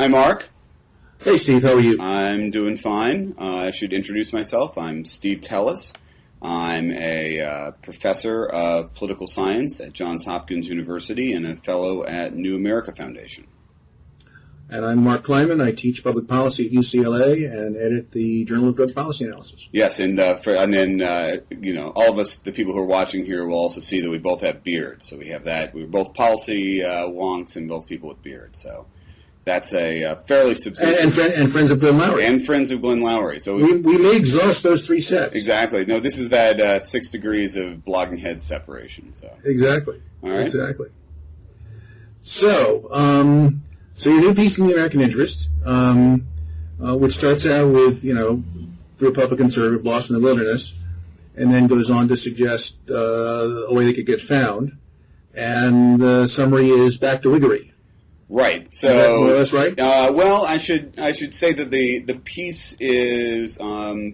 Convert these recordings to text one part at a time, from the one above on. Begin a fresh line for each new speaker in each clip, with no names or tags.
Hi, Mark.
Hey, Steve. How are you?
I'm doing fine. I should introduce myself. I'm Steve Teles. I'm a professor of political science at Johns Hopkins University and a fellow at New America Foundation.
And I'm Mark Kleiman. I teach public policy at UCLA and edit the Journal of Drug Policy Analysis.
Yes, and then all of us, the people who are watching here, will also see that we both have beards. So we have that. We're both policy wonks and both people with beards. So that's a fairly substantial...
And friends of Glenn Lowry.
And friends of Glenn Lowry. So
we may exhaust those three sets.
Exactly. No, this is that 6 degrees of blogging head separation. So
Exactly.
All right.
Exactly. So your new piece in the American Interest, which starts out with, the Republican conservative lost in the wilderness, and then goes on to suggest a way they could get found. And the summary is back to whiggery.
Right. So
is that more or less right?
Well, I should say that the piece is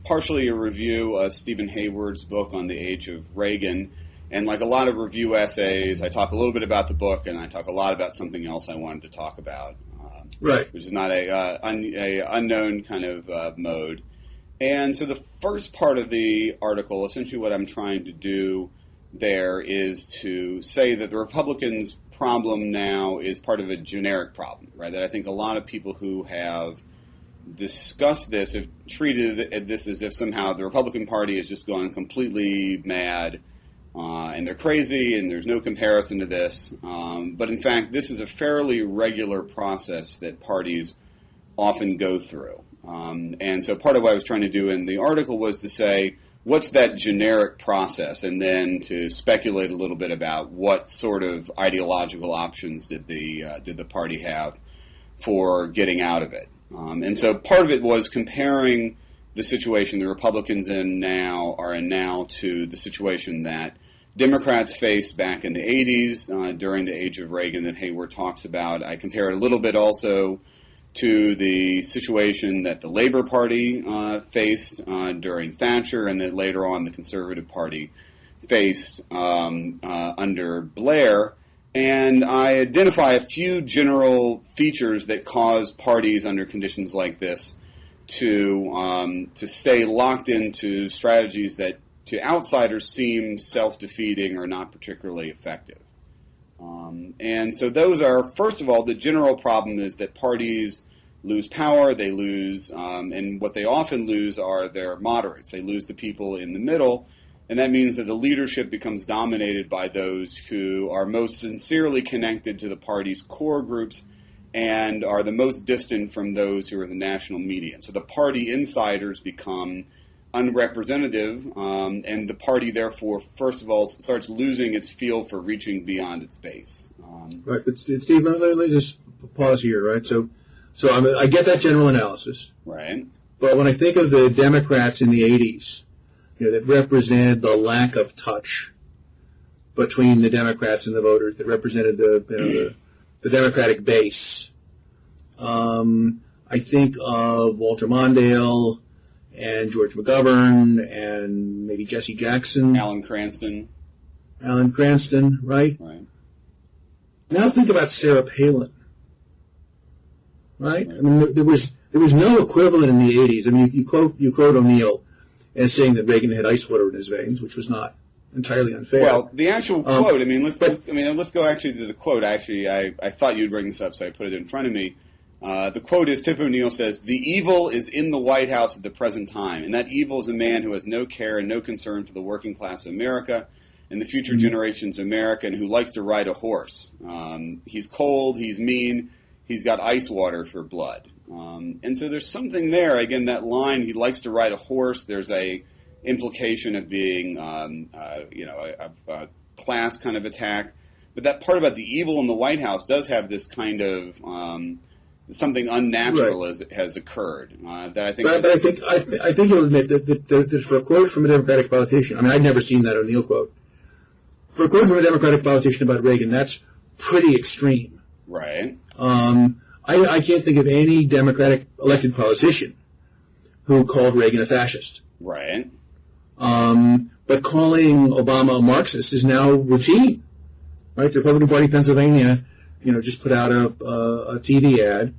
partially a review of Stephen Hayward's book on the age of Reagan, and like a lot of review essays, I talk a little bit about the book, and I talk a lot about something else I wanted to talk about,
right?
Which is not a unknown kind of mode. And so the first part of the article, essentially, what I'm trying to do there is to say that the Republicans' problem now is part of a generic problem, right? That I think a lot of people who have discussed this have treated this as if somehow the Republican Party is just gone completely mad and they're crazy and there's no comparison to this. But in fact, this is a fairly regular process that parties often go through. And so part of what I was trying to do in the article was to say, what's that generic process, and then to speculate a little bit about what sort of ideological options did the party have for getting out of it. And so part of it was comparing the situation the Republicans are in now to the situation that Democrats faced back in the 80s during the age of Reagan that Hayward talks about. I compare it a little bit also to the situation that the Labor Party faced during Thatcher, and that later on the Conservative Party faced under Blair. And I identify a few general features that cause parties under conditions like this to stay locked into strategies that to outsiders seem self-defeating or not particularly effective. And so those are, first of all, the general problem is that parties lose power, they lose, and what they often lose are their moderates. They lose the people in the middle, and that means that the leadership becomes dominated by those who are most sincerely connected to the party's core groups and are the most distant from those who are the national media. So the party insiders become unrepresentative, and the party, therefore, first of all, starts losing its feel for reaching beyond its base.
Right, but Steve, let me just pause here, right? So I get that general analysis.
Right.
But when I think of the Democrats in the 80s, that represented the lack of touch between the Democrats and the voters, that represented the Democratic base, I think of Walter Mondale and George McGovern and maybe Jesse Jackson.
Alan Cranston,
right?
Right.
Now think about Sarah Palin. Right? I mean, there was no equivalent in the 80s. I mean, you quote O'Neill as saying that Reagan had ice water in his veins, which was not entirely unfair.
Well, the actual quote. I mean, let's go actually to the quote. Actually, I thought you'd bring this up, so I put it in front of me. The quote is, Tip O'Neill says, "The evil is in the White House at the present time, and that evil is a man who has no care and no concern for the working class of America and the future generations of America, and who likes to ride a horse. He's cold, he's mean, he's got ice water for blood." And so there's something there. Again, that line, he likes to ride a horse, there's a implication of being, a class kind of attack. But that part about the evil in the White House does have this kind of something unnatural has occurred. That I think.
But I think you'll admit that for a quote from a Democratic politician, I mean, I'd never seen that O'Neill quote. For a quote from a Democratic politician about Reagan, that's pretty extreme.
Right.
I can't think of any Democratic elected politician who called Reagan a fascist.
Right.
But calling Obama a Marxist is now routine. Right? The Republican Party of Pennsylvania, just put out a TV ad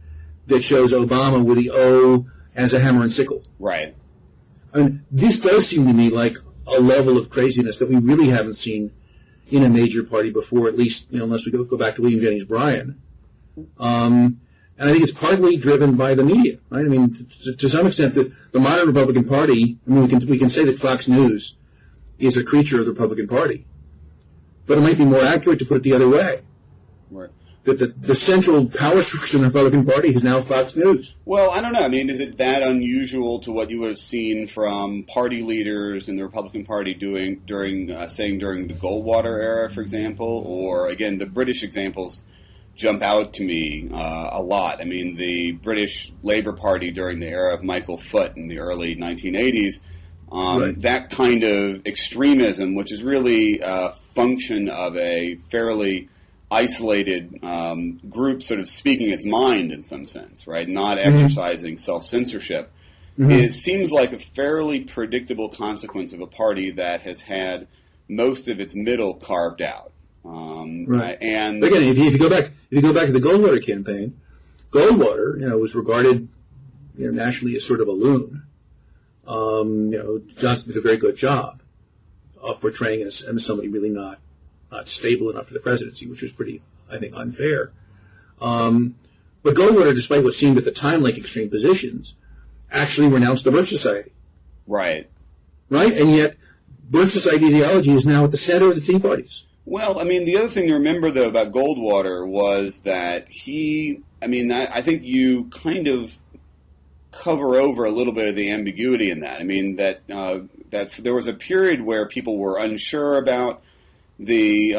that shows Obama with the O as a hammer and sickle.
Right.
I mean, this does seem to me like a level of craziness that we really haven't seen in a major party before, at least, unless we go back to William Jennings Bryan. And I think it's partly driven by the media, right? I mean, to some extent, the modern Republican Party, I mean, we can say that Fox News is a creature of the Republican Party, but it might be more accurate to put it the other way.
Right.
That the central power structure in the Republican Party is now Fox News.
Well, I don't know. I mean, is it that unusual to what you would have seen from party leaders in the Republican Party saying during the Goldwater era, for example, or again, the British examples jump out to me a lot. I mean, the British Labour Party during the era of Michael Foot in the early 1980s, right. That kind of extremism, which is really a function of a fairly isolated group sort of speaking its mind in some sense, right? Not exercising self-censorship. It seems like a fairly predictable consequence of a party that has had most of its middle carved out.
Right.
And
again, if you go back to the Goldwater campaign, Goldwater, was regarded, nationally as sort of a loon. Johnson did a very good job of portraying as somebody really not stable enough for the presidency, which was pretty, I think, unfair. But Goldwater, despite what seemed at the time like extreme positions, actually renounced the Birch Society.
Right.
Right? And yet, Birch Society ideology is now at the center of the Tea Parties.
Well, I mean, the other thing to remember, though, about Goldwater was that I think you kind of cover over a little bit of the ambiguity in that. I mean, that there was a period where people were unsure about the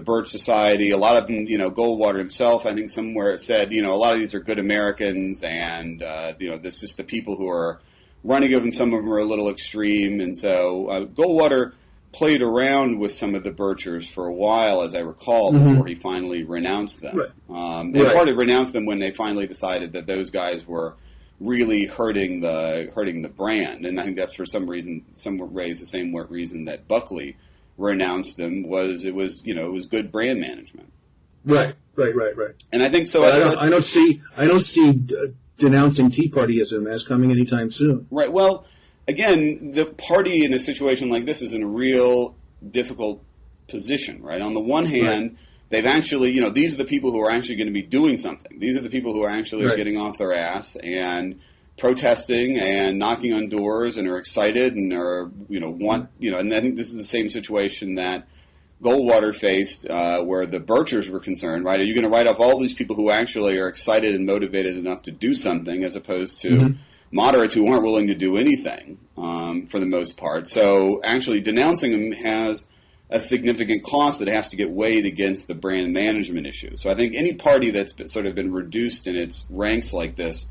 Birch Society. A lot of them, Goldwater himself, I think somewhere said, a lot of these are good Americans, and this is the people who are running them. Some of them are a little extreme, and so Goldwater played around with some of the Birchers for a while, as I recall, before he finally renounced them. Right. And partly renounced them when they finally decided that those guys were really hurting the brand. And I think that's for some reason, some raised the same reason that Buckley renounced them was it was good brand management. Right.
And I think so. I don't see denouncing Tea Partyism as coming anytime soon.
Right. Well, again, the party in a situation like this is in a real difficult position, right? On the one hand, they've actually, these are the people who are actually going to be doing something. These are the people who are actually getting off their ass and protesting and knocking on doors and are excited and are, and I think this is the same situation that Goldwater faced where the Birchers were concerned, right? Are you going to write off all these people who actually are excited and motivated enough to do something as opposed to moderates who aren't willing to do anything for the most part? So actually denouncing them has a significant cost that has to get weighed against the brand management issue. So I think any party that's sort of been reduced in its ranks like this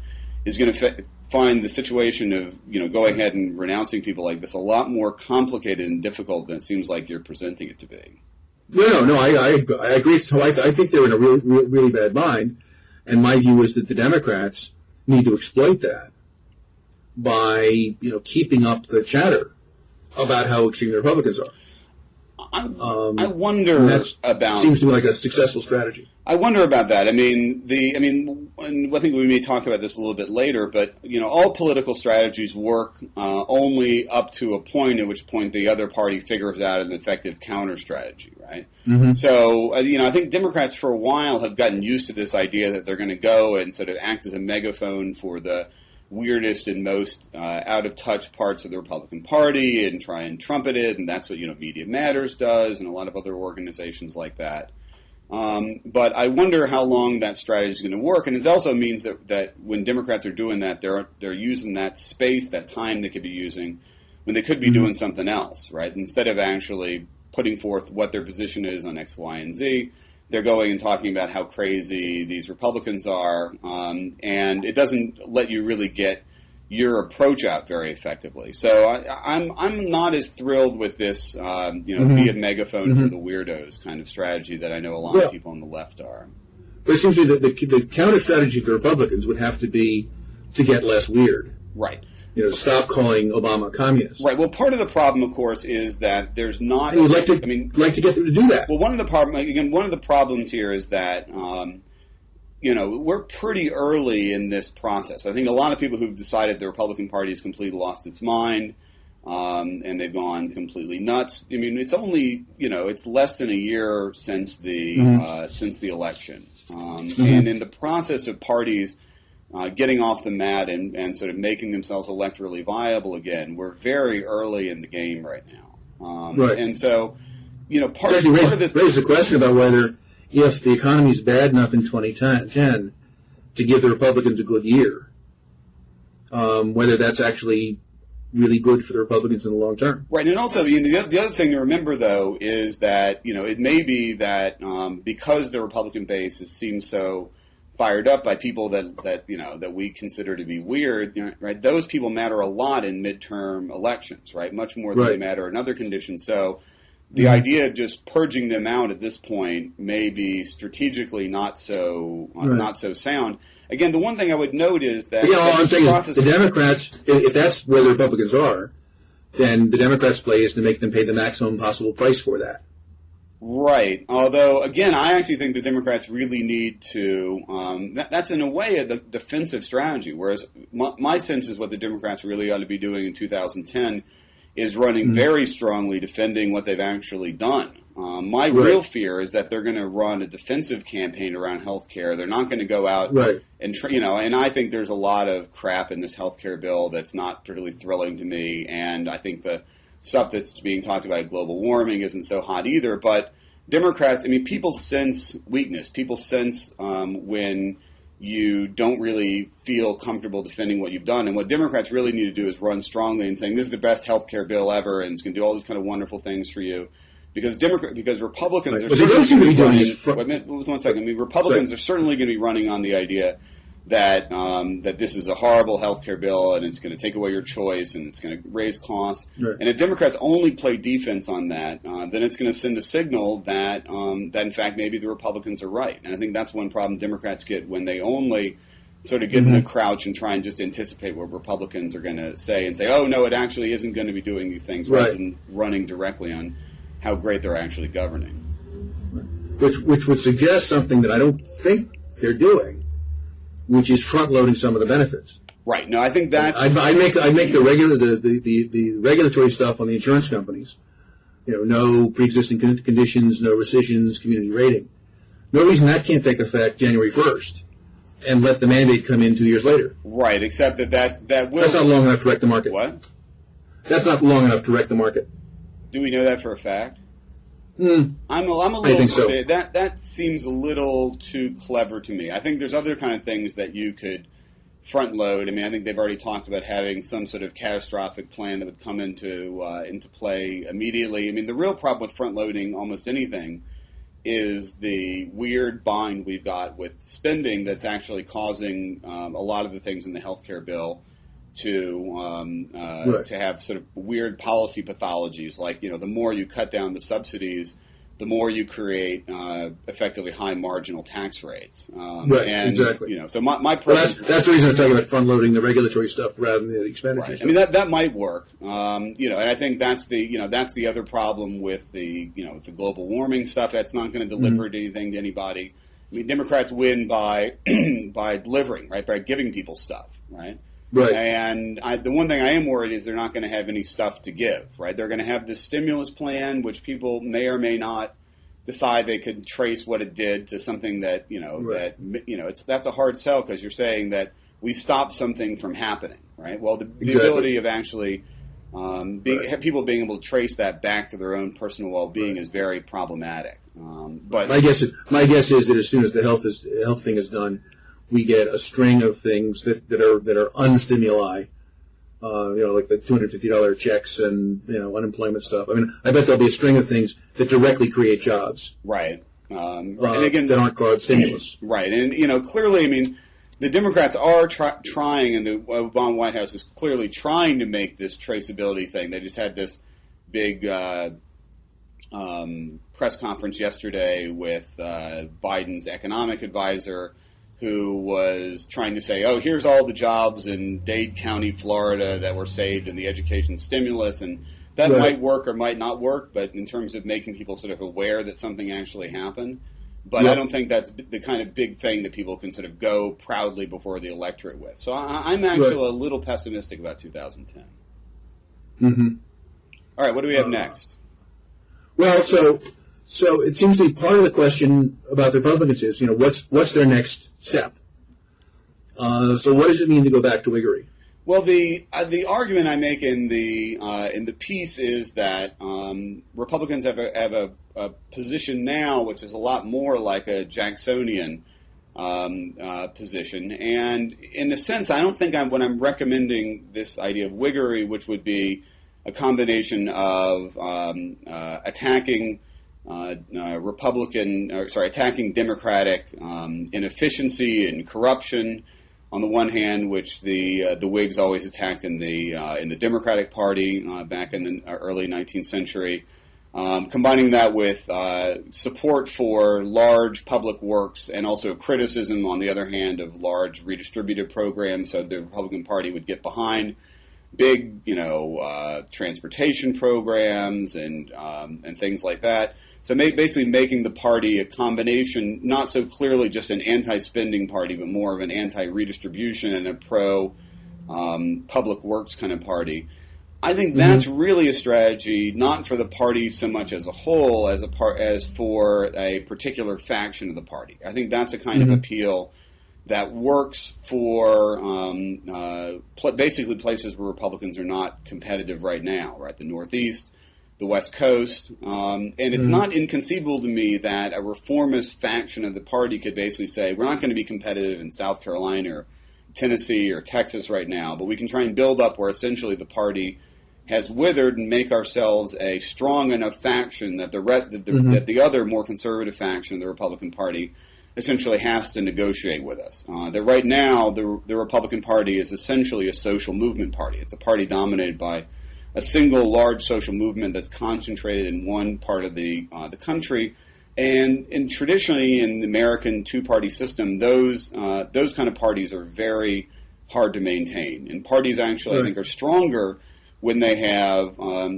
is going to find the situation of going ahead and renouncing people like this a lot more complicated and difficult than it seems like you're presenting it to be.
No, I agree. So I think they're in a really, really bad bind, and my view is that the Democrats need to exploit that by keeping up the chatter about how extreme the Republicans are.
I wonder about.
Seems to me like a successful strategy.
I wonder about that. I think we may talk about this a little bit later, but all political strategies work only up to a point, at which point the other party figures out an effective counter strategy, right? So I think Democrats for a while have gotten used to this idea that they're going to go and sort of act as a megaphone for the weirdest and most out-of-touch parts of the Republican Party and try and trumpet it, and that's what Media Matters does and a lot of other organizations like that. But I wonder how long that strategy is going to work, and it also means that when Democrats are doing that, they're using that space, that time they could be using when they could be doing something else, right? Instead of actually putting forth what their position is on X, Y, and Z, they're going and talking about how crazy these Republicans are, and it doesn't let you really get your approach out very effectively. So I'm not as thrilled with this, be a megaphone for the weirdos kind of strategy that I know a lot of people on the left are.
But it seems to me that the counter strategy for Republicans would have to be to get less weird.
Right.
Stop calling Obama a communist.
Right. Well, part of the problem, of course, is that there's not.
We'd like to get them to do that.
Well, one of the problems here is that, we're pretty early in this process. I think a lot of people who've decided the Republican Party has completely lost its mind, and they've gone completely nuts. I mean, it's only, it's less than a year since the election. And in the process of parties getting off the mat and sort of making themselves electorally viable again, we're very early in the game right now.
Right.
And so, part of this
raises the question about whether, if the economy is bad enough in 2010 to give the Republicans a good year, whether that's actually really good for the Republicans in the long term.
Right, and also the other thing to remember, though, is that it may be that because the Republican base seems so fired up by people that we consider to be weird, right? Those people matter a lot in midterm elections, right? Much more than they matter in other conditions. So the idea of just purging them out at this point may be strategically not so sound. Again, the one thing I would note is that
all I'm saying is the Democrats, if that's where the Republicans are, then the Democrats' play is to make them pay the maximum possible price for that.
Right. Although, again, I actually think the Democrats really need to. That's in a way a defensive strategy. Whereas my sense is what the Democrats really ought to be doing in 2010 is running very strongly, defending what they've actually done. My real fear is that they're going to run a defensive campaign around health care. They're not going to go out and and I think there's a lot of crap in this health care bill that's not particularly thrilling to me. And I think the stuff that's being talked about, global warming, isn't so hot either. But Democrats, people sense weakness. People sense when you don't really feel comfortable defending what you've done. And what Democrats really need to do is run strongly and saying this is the best health care bill ever and it's going to do all these kind of wonderful things for you. Because Republicans are certainly going to be Republicans are certainly going to be running on the idea that that this is a horrible health care bill and it's going to take away your choice and it's going to raise costs. Right. And if Democrats only play defense on that, then it's going to send a signal that in fact maybe the Republicans are right. And I think that's one problem Democrats get when they only sort of get in the crouch and try and just anticipate what Republicans are going to say and say, oh, no, it actually isn't going to be doing these things, rather than running directly on how great they're actually governing.
Which would suggest something that I don't think they're doing, which is front-loading some of the benefits. Right. No, I think that's... I'd make the regulatory stuff on the insurance companies. No pre-existing conditions, no rescissions, community rating. No reason that can't take effect January 1st and let the mandate come in 2 years later. Right, except that will... That's not long enough to wreck the market. What? That's not long enough to wreck the market. Do we know that for a fact? I'm a little. I think so. That seems a little too clever to me. I think there's other kind of things that you could front load. I think they've already talked about having some sort of catastrophic plan that would come into play immediately. The real problem with front loading almost anything is the weird bind we've got with spending that's actually causing a lot of the things in the healthcare bill to have sort of weird policy pathologies, like the more you cut down the subsidies, the more you create effectively high marginal tax rates. Exactly. So my that's the reason I was talking about front loading the regulatory stuff rather than the expenditure stuff. That might work. And I think that's the other problem with the the global warming stuff. That's not going to deliver anything to anybody. Democrats win by by delivering, right, by giving people stuff, right. Right. And the one thing I am worried is they're not going to have any stuff to give, right? They're going to have this stimulus plan, which people may or may not decide they could trace what it did to something that, that's a hard sell because you're saying that we stopped something from happening, right? Well, the ability of actually people being able to trace that back to their own personal well-being is very problematic. But my guess is that as soon as the health thing is done, we get a string of things that are unstimuli, like the $250 checks and unemployment stuff. I bet there'll be a string of things that directly create jobs, right? And again, that aren't called stimulus, right? And clearly, the Democrats are trying, and the Obama White House is clearly trying to make this traceability thing. They just had this big press conference yesterday with Biden's economic advisor, who was trying to say, oh, here's all the jobs in Dade County, Florida that were saved in the education stimulus, and that might work or might not work, but in terms of making people sort of aware that something actually happened,
But I don't think that's the kind of big thing that people can sort of go proudly before the electorate with. So I'm actually a little pessimistic about 2010.
Mm-hmm.
All right, what do we have next?
Well, so it seems to be part of the question about the Republicans is, what's their next step? So what does it mean to go back to whiggery?
Well, the argument I make in the piece is that Republicans have a position now which is a lot more like a Jacksonian position, and in a sense, I don't think when I'm recommending this idea of whiggery, which would be a combination of attacking attacking Democratic inefficiency and corruption on the one hand, which the Whigs always attacked in the Democratic Party back in the early 19th century, combining that with support for large public works and also criticism, on the other hand, of large redistributive programs, so the Republican Party would get behind big, transportation programs and things like that. So basically making the party a combination, not so clearly just an anti-spending party, but more of an anti-redistribution and a pro-public works kind of party. I think that's really a strategy, not for the party so much as a whole, as for a particular faction of the party. I think that's a kind of appeal that works for basically places where Republicans are not competitive right now, right? The Northeast, the West Coast, and it's not inconceivable to me that a reformist faction of the party could basically say, we're not going to be competitive in South Carolina or Tennessee or Texas right now, but we can try and build up where essentially the party has withered and make ourselves a strong enough faction that that the other more conservative faction of the Republican Party essentially has to negotiate with us. That right now the Republican Party is essentially a social movement party. It's a party dominated by a single large social movement that's concentrated in one part of the country, and traditionally in the American two-party system, those kind of parties are very hard to maintain. And parties actually, I think, are stronger when they have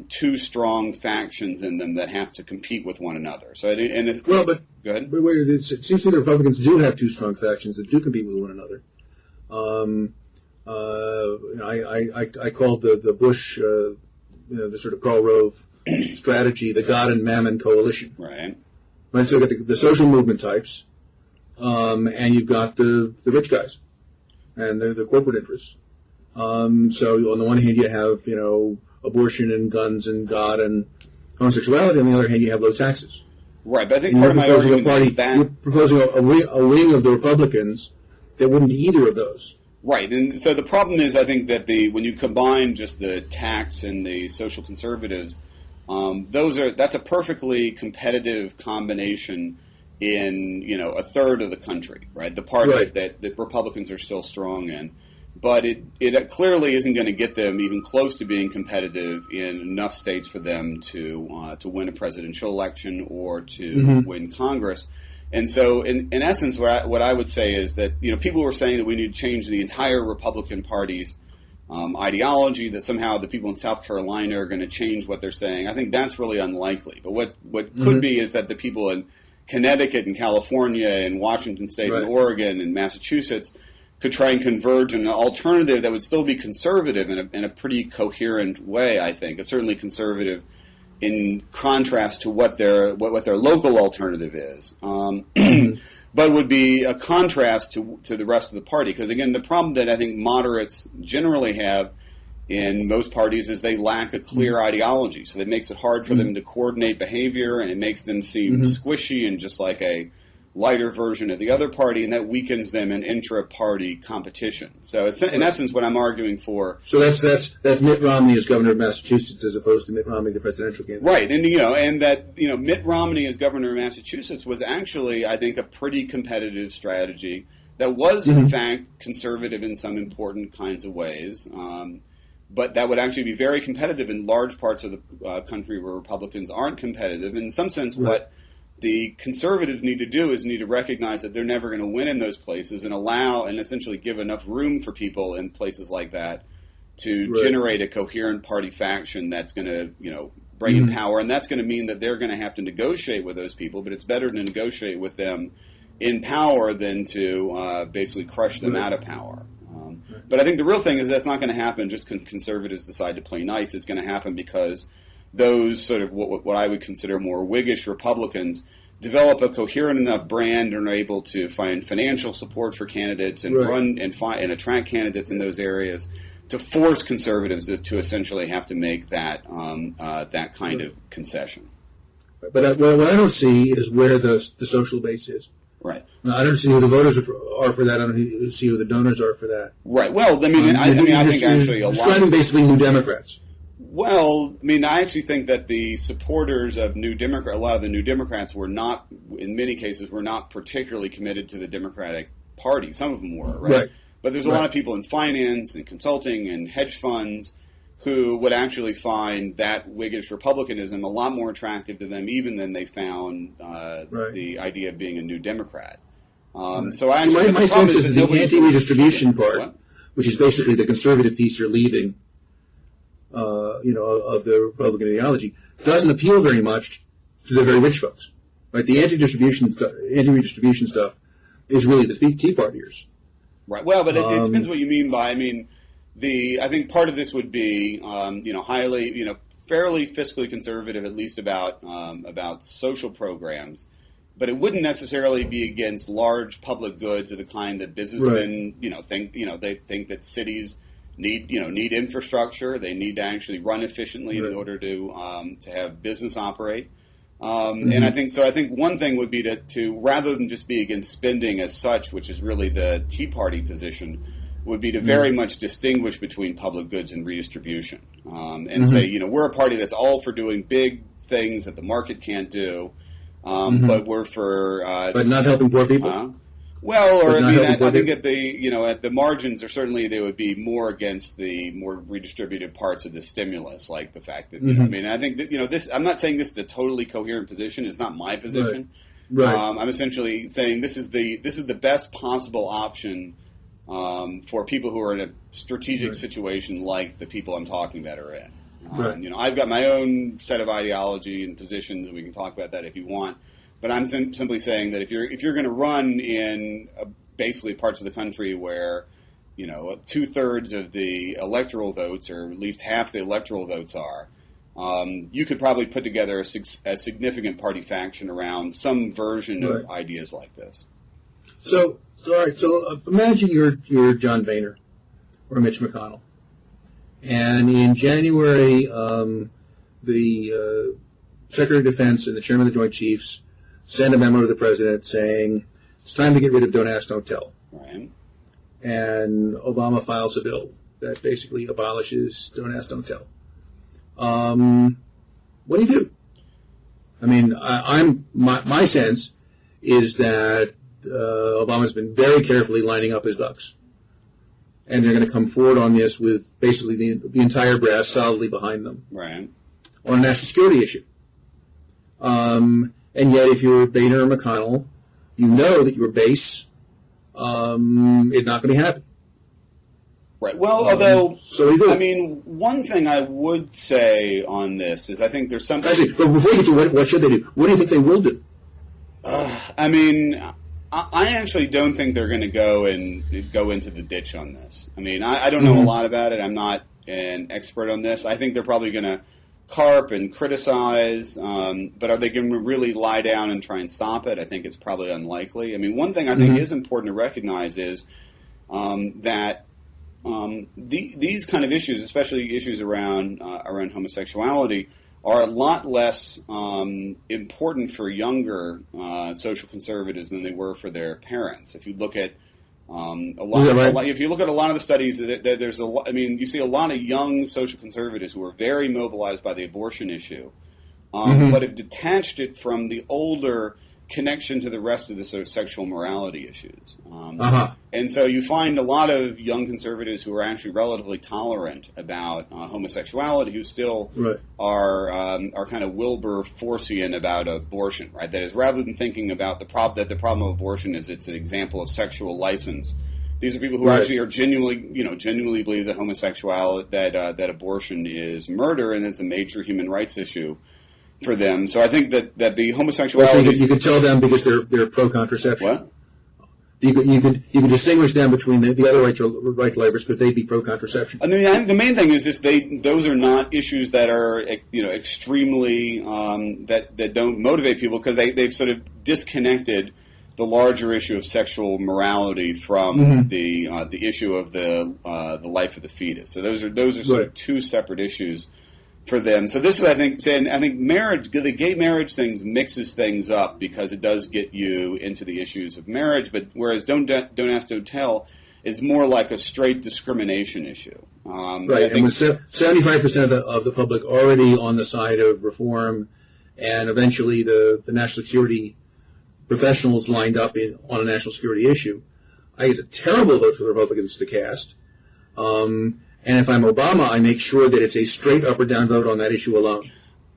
two strong factions in them that have to compete with one another. So, go ahead.
But wait, it seems to me the Republicans do have two strong factions that do compete with one another. I called the Bush. The sort of Karl Rove strategy, the God and Mammon coalition.
Right.
So you've got the social movement types, and you've got the rich guys and the corporate interests. So on the one hand, you have abortion and guns and God and homosexuality. On the other hand, you have low taxes.
Right, but I think part of my argument is that
you're proposing a wing of the Republicans that wouldn't be either of those.
Right, and so the problem is, I think that when you combine just the tax and the social conservatives, that's a perfectly competitive combination in a third of the country, right? The part that Republicans are still strong in, but it clearly isn't going to get them even close to being competitive in enough states for them to win a presidential election or to win Congress. And so, in essence, what I would say is that people were saying that we need to change the entire Republican Party's ideology, that somehow the people in South Carolina are going to change what they're saying. I think that's really unlikely. But what could be is that the people in Connecticut and California and Washington State and Oregon and Massachusetts could try and converge in an alternative that would still be conservative in a pretty coherent way. I think it's certainly conservative in contrast to what their local alternative is, but would be a contrast to the rest of the party. Because again, the problem that I think moderates generally have in most parties is they lack a clear ideology. So that makes it hard for them to coordinate behavior, and it makes them seem squishy and just like a lighter version of the other party, and that weakens them in intra-party competition. So it's in essence what I'm arguing for.
So that's Mitt Romney as governor of Massachusetts as opposed to Mitt Romney, the presidential candidate.
Right, and Mitt Romney as governor of Massachusetts was actually, I think, a pretty competitive strategy that was in fact conservative in some important kinds of ways. But that would actually be very competitive in large parts of the country where Republicans aren't competitive. In some sense, what the conservatives need to do is need to recognize that they're never going to win in those places and allow and essentially give enough room for people in places like that to generate a coherent party faction that's going to, bring in power, and that's going to mean that they're going to have to negotiate with those people, but it's better to negotiate with them in power than to basically crush them out of power. But I think the real thing is that's not going to happen just because conservatives decide to play nice. It's going to happen because those sort of what I would consider more Whiggish Republicans develop a coherent enough brand and are able to find financial support for candidates and run and attract candidates in those areas to force conservatives to essentially have to make that that kind of concession.
But what I don't see is where the social base is.
Right.
I don't see who the voters are for that. I don't see who the donors are for that.
Right. Well, I mean, I think actually a lot.
Describing basically New Democrats.
Well, I mean, I actually think that the supporters of a lot of the New Democrats were not, in many cases, were not particularly committed to the Democratic Party. Some of them were, right? But there's a lot of people in finance and consulting and hedge funds who would actually find that Whiggish republicanism a lot more attractive to them even than they found the idea of being a New Democrat. So
my sense is that the anti-redistribution part, which is basically the conservative piece you're leaving, of the Republican ideology, doesn't appeal very much to the very rich folks. Right? The anti-redistribution stuff is really the Tea Partiers.
Right. Well, but it depends what you mean by. I mean, I think part of this would be, highly, fairly fiscally conservative, at least about social programs, but it wouldn't necessarily be against large public goods of the kind that businessmen, think. They think that cities need infrastructure. They need to actually run efficiently in order to have business operate. And I think one thing would be to rather than just be against spending as such, which is really the Tea Party position, would be to very much distinguish between public goods and redistribution, and say, we're a party that's all for doing big things that the market can't do, but we're for
but not helping poor people.
I think at the margins, they would be more against the more redistributive parts of the stimulus, like the fact that I think that this. I'm not saying this is the totally coherent position. It's not my position.
Right.
I'm essentially saying this is the best possible option for people who are in a strategic situation like the people I'm talking about are in. I've got my own set of ideology and positions, and we can talk about that if you want. But I'm simply saying that if you're going to run in basically parts of the country where 2/3 of the electoral votes, or at least half the electoral votes are, you could probably put together a significant party faction around some version of ideas like this.
So, all right. So imagine you're John Boehner or Mitch McConnell, and in January, the Secretary of Defense and the Chairman of the Joint Chiefs send a memo to the President saying it's time to get rid of Don't Ask, Don't Tell.
Right.
And Obama files a bill that basically abolishes Don't Ask, Don't Tell. What do you do? I mean, my sense is that Obama's been very carefully lining up his ducks, and they're going to come forward on this with basically the entire brass solidly behind them,
right,
on a national security issue. And yet, if you're Boehner or McConnell, you know that your base is not going to be happy.
Right. Well, although, one thing I would say on this is I think there's something.
But before you get to what should they do? What do you think they will do?
I actually don't think they're going to go into the ditch on this. I mean, I don't know a lot about it. I'm not an expert on this. I think they're probably going to carp and criticize, but are they going to really lie down and try and stop it? I think it's probably unlikely. I mean, one thing I think is important to recognize is that these kind of issues, especially issues around homosexuality, are a lot less important for younger social conservatives than they were for their parents. If you look at if you look at a lot of the studies, there's you see a lot of young social conservatives who are very mobilized by the abortion issue, but have detached it from the older connection to the rest of the sort of sexual morality issues. And so you find a lot of young conservatives who are actually relatively tolerant about homosexuality, who still are kind of Wilberforcian about abortion, right? That is, rather than thinking about the problem of abortion is it's an example of sexual license, These are people who actually are genuinely believe that homosexuality, that abortion is murder, and it's a major human rights issue for them. So I think that the homosexuality.
Well, so you could tell them because they're pro-contraception.
What?
You could distinguish them between the other right to life because they'd be pro-contraception.
I mean, I think the main thing is just those are not issues that are extremely that don't motivate people because they've sort of disconnected the larger issue of sexual morality from the issue of the life of the fetus. So those are sort of two separate issues for them. So this is, I think marriage, the gay marriage thing mixes things up because it does get you into the issues of marriage. But whereas Don't Ask, Don't Tell is more like a straight discrimination issue.
Right, and with 75% of the public already on the side of reform, and eventually the national security professionals lined up on a national security issue, I think it's a terrible vote for the Republicans to cast. And if I'm Obama, I make sure that it's a straight up or down vote on that issue alone.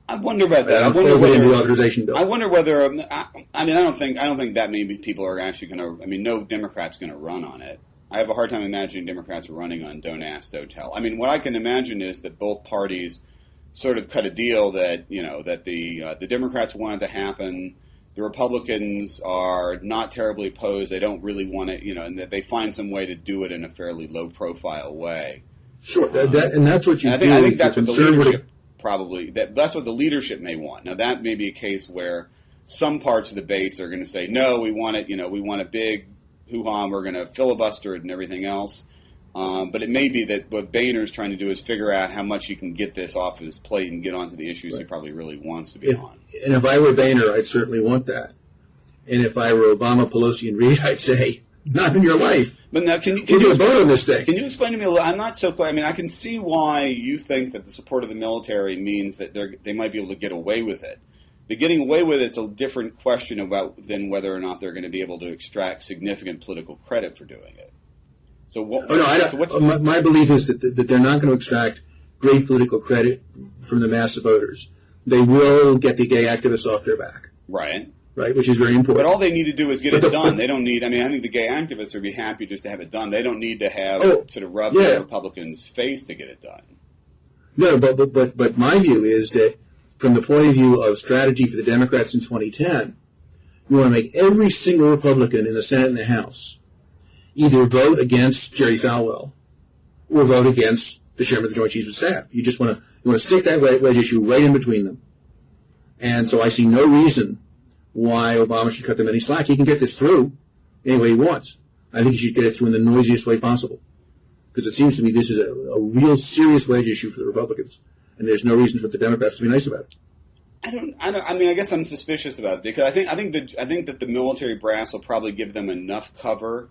I wonder about that.
I wonder whether the authorization bill.
I wonder whether. I don't think that many people are actually going to. I mean, no Democrat's going to run on it. I have a hard time imagining Democrats running on Don't Ask, Don't Tell. I mean, what I can imagine is that both parties sort of cut a deal that the Democrats want it to happen. The Republicans are not terribly opposed. They don't really want it, and that they find some way to do it in a fairly low-profile way.
Sure, and that's what you do.
I think that's what the leadership probably. That's what the leadership may want. Now, that may be a case where some parts of the base are going to say, no, we want it. We want a big hoo-ha. We're going to filibuster it and everything else. But it may be that what Boehner's trying to do is figure out how much he can get this off of his plate and get onto the issues he probably really wants to be on.
And if I were Boehner, I'd certainly want that. And if I were Obama, Pelosi, and Reid, I'd say, not in your life.
But now, can you
vote on this thing?
Can you explain to me a little? I'm not so clear. I mean, I can see why you think that the support of the military means that they might be able to get away with it. But getting away with it's a different question than whether or not they're going to be able to extract significant political credit for doing it. So
my belief is that they're not going to extract great political credit from the mass of voters. They will get the gay activists off their back. Right, which is very important.
But all they need to do is get it done. They don't need. I mean, I think the gay activists would be happy just to have it done. They don't need to have sort of rub the Republicans' face to get it done.
No, but my view is that from the point of view of strategy for the Democrats in 2010, you want to make every single Republican in the Senate and the House either vote against Jerry Falwell or vote against the chairman of the Joint Chiefs of Staff. You just want to stick that wedge issue right in between them. And so I see no reason why Obama should cut them any slack. He can get this through any way he wants. I think he should get it through in the noisiest way possible. Because it seems to me this is a real serious wedge issue for the Republicans. And there's no reason for the Democrats to be nice about it.
I mean, I guess I'm suspicious about it because I think that the military brass will probably give them enough cover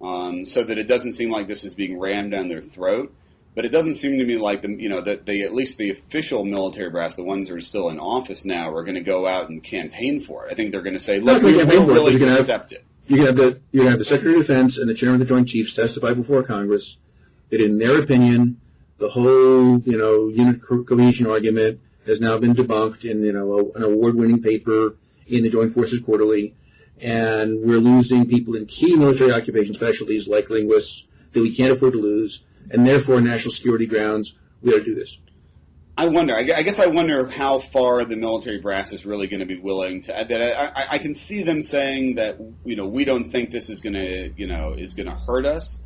so that it doesn't seem like this is being rammed down their throat. But it doesn't seem to me like that at least the official military brass, the ones that are still in office now, are going to go out and campaign for it. I think they're going to say, "Look, we really accept it."
You're going to have the Secretary of Defense and the Chairman of the Joint Chiefs testify before Congress that, in their opinion, the whole unit cohesion argument has now been debunked in an award-winning paper in the Joint Forces Quarterly, and we're losing people in key military occupation specialties like linguists that we can't afford to lose. And therefore, national security grounds, we ought to do this.
I wonder. I guess I wonder how far the military brass is really going to be willing to. I can see them saying that we don't think this is going to hurt us,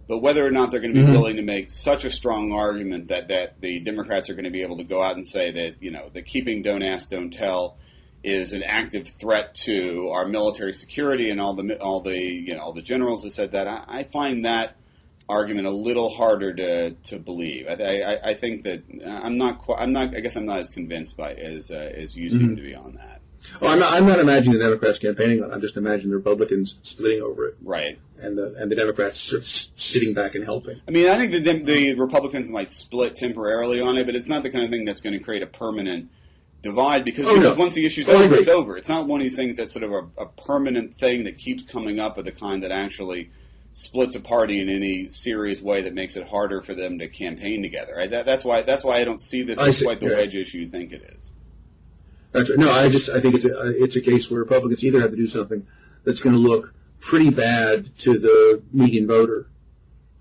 but whether or not they're going to be willing to make such a strong argument that the Democrats are going to be able to go out and say that that keeping Don't Ask, Don't Tell is an active threat to our military security, and all the generals have said that. I find that argument a little harder to believe. I think that I guess I'm not as convinced as you seem to be on that.
Well, I'm not imagining the Democrats campaigning on it. I'm just imagining the Republicans splitting over it,
right?
And the Democrats sort of sitting back and helping.
I mean, I think the Republicans might split temporarily on it, but it's not the kind of thing that's going to create a permanent divide because once the issue's over, it's over. It's not one of these things that's sort of a permanent thing that keeps coming up of the kind that actually splits a party in any serious way that makes it harder for them to campaign together. Right? That's why I don't see this as quite the wedge issue you think it is.
That's right. No, I think it's a case where Republicans either have to do something that's going to look pretty bad to the median voter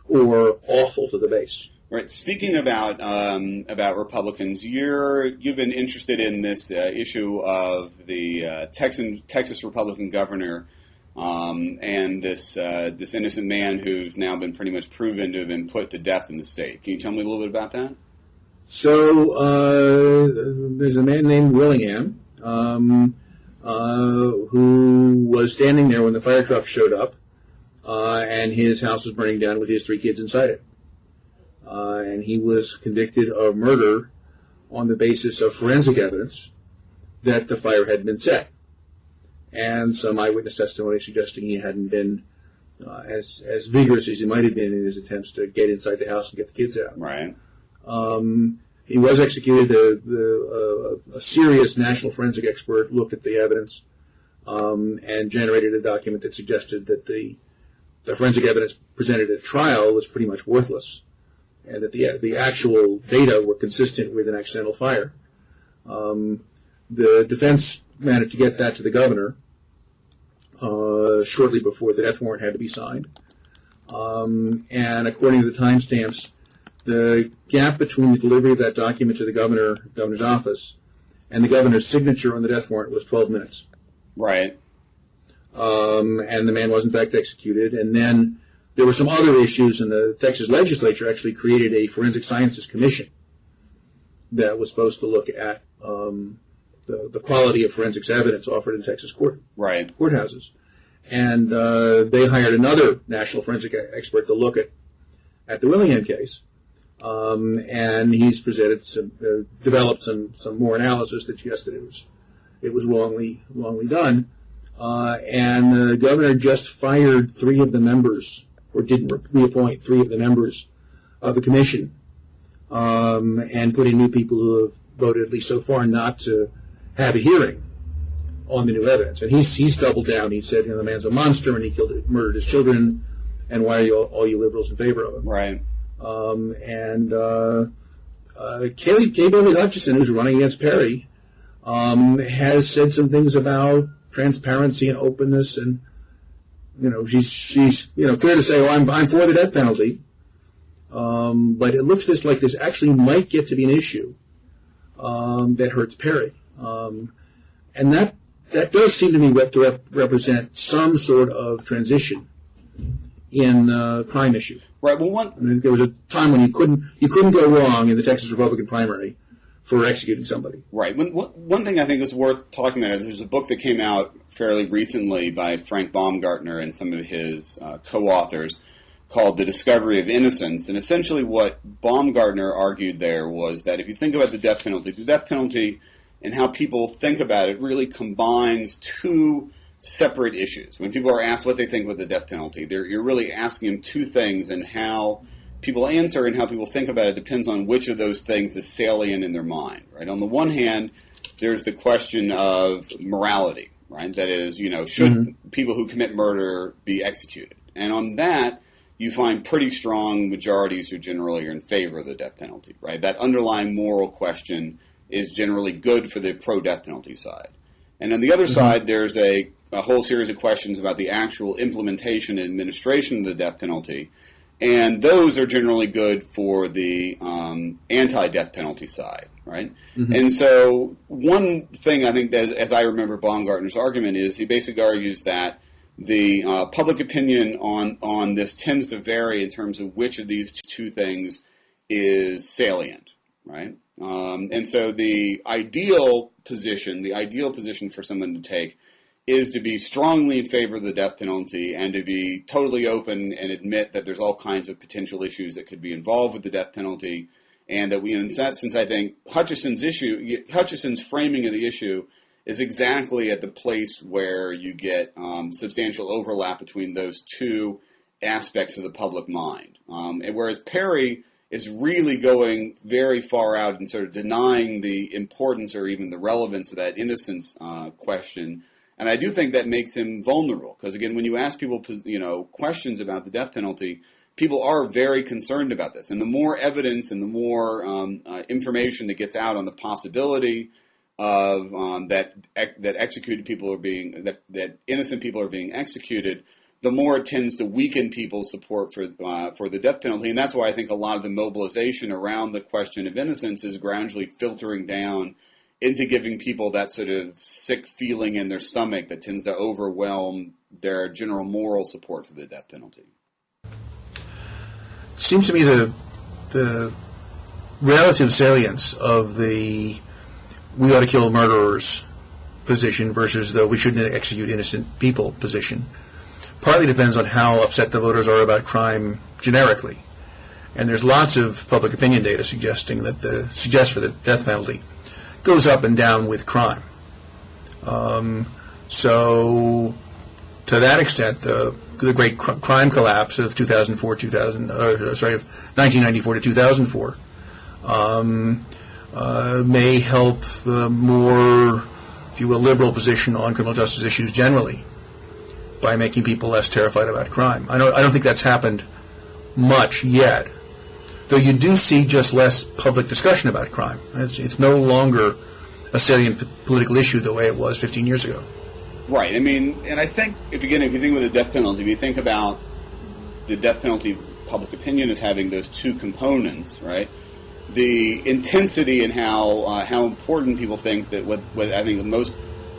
or awful to the base.
Right. Speaking about Republicans, you've been interested in this issue of the Texas Republican governor and this innocent man who's now been pretty much proven to have been put to death in the state. Can you tell me a little bit about that?
So there's a man named Willingham who was standing there when the fire truck showed up, and his house was burning down with his 3 kids inside it. And he was convicted of murder on the basis of forensic evidence that the fire had been set, and some eyewitness testimony suggesting he hadn't been as vigorous as he might have been in his attempts to get inside the house and get the kids out.
Right.
He was executed. A serious national forensic expert looked at the evidence and generated a document that suggested that the forensic evidence presented at trial was pretty much worthless, and that the actual data were consistent with an accidental fire. The defense managed to get that to the governor shortly before the death warrant had to be signed. And according to the timestamps, the gap between the delivery of that document to the governor's office and the governor's signature on the death warrant was 12 minutes.
Right.
And the man was, in fact, executed. And then there were some other issues, and the Texas legislature actually created a forensic sciences commission that was supposed to look at the quality of forensics evidence offered in Texas courthouses. And they hired another national forensic expert to look at the Willingham case. And he's developed some more analysis that suggested it was wrongly done. And the governor just fired 3 of the members, or didn't reappoint 3 of the members of the commission, and put in new people who have voted, at least so far, not to have a hearing on the new evidence. And he's doubled down. He said, the man's a monster, and he murdered his children, and why are all you liberals in favor of him?
Right.
Kleiman Hutchison, who's running against Perry, has said some things about transparency and openness, and she's clear to say, I'm for the death penalty, but it looks like this actually might get to be an issue that hurts Perry, and that does seem to me to represent some sort of transition in crime issue.
Right. Well,
there was a time when you couldn't go wrong in the Texas Republican primary for executing somebody.
Right. One thing I think is worth talking about is there's a book that came out fairly recently by Frank Baumgartner and some of his co-authors called The Discovery of Innocence. And essentially what Baumgartner argued there was that if you think about the death penalty and how people think about it really combines 2 separate issues. When people are asked what they think with the death penalty, you're really asking them 2 things, and how people answer and how people think about it depends on which of those things is salient in their mind. Right. On the one hand, there's the question of morality. Right. That is, should people who commit murder be executed? And on that, you find pretty strong majorities who generally are in favor of the death penalty. Right. That underlying moral question is generally good for the pro-death penalty side. And on the other side, there's a whole series of questions about the actual implementation and administration of the death penalty, and those are generally good for the anti-death penalty side, right? Mm-hmm. And so one thing I think that, as I remember Baumgartner's argument, is he basically argues that the public opinion on this tends to vary in terms of which of these 2 things is salient, right? And so the ideal position for someone to take is to be strongly in favor of the death penalty and to be totally open and admit that there's all kinds of potential issues that could be involved with the death penalty, and that in that sense, I think Hutchison's framing of the issue is exactly at the place where you get substantial overlap between those 2 aspects of the public mind. And whereas Perry is really going very far out and sort of denying the importance or even the relevance of that innocence question. And I do think that makes him vulnerable, because, again, when you ask people, questions about the death penalty, people are very concerned about this. And the more evidence and the more information that gets out on the possibility of that innocent people are being executed, the more it tends to weaken people's support for the death penalty. And that's why I think a lot of the mobilization around the question of innocence is gradually filtering down into giving people that sort of sick feeling in their stomach that tends to overwhelm their general moral support for the death penalty.
It seems to me the relative salience of the we ought to kill murderers position versus the we shouldn't execute innocent people position partly depends on how upset the voters are about crime generically. And there's lots of public opinion data suggesting that suggest for the death penalty goes up and down with crime. So to that extent, the great crime collapse of 1994 to 2004, may help the more, if you will, liberal position on criminal justice issues generally by making people less terrified about crime. I don't think that's happened much yet, though you do see just less public discussion about crime. It's no longer a salient political issue the way it was 15 years ago.
Right. I mean, and I think, if you think with the death penalty, if you think about the death penalty public opinion as having those two components, right? The intensity and how important people think that what I think most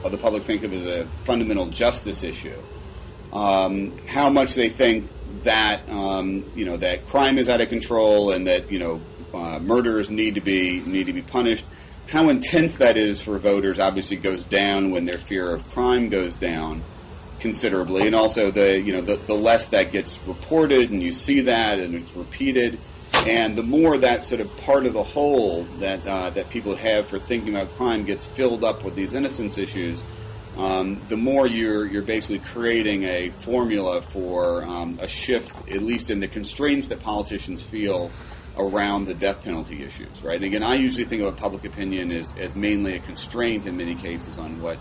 of the public think of as a fundamental justice issue, how much they think that that crime is out of control and that murderers need to be punished. How intense that is for voters obviously goes down when their fear of crime goes down considerably, and also the less that gets reported and you see that and it's repeated, and the more that sort of part of the whole that people have for thinking about crime gets filled up with these innocence issues, the more you're basically creating a formula for a shift, at least in the constraints that politicians feel around the death penalty issues, right? And again, I usually think about public opinion as mainly a constraint in many cases on what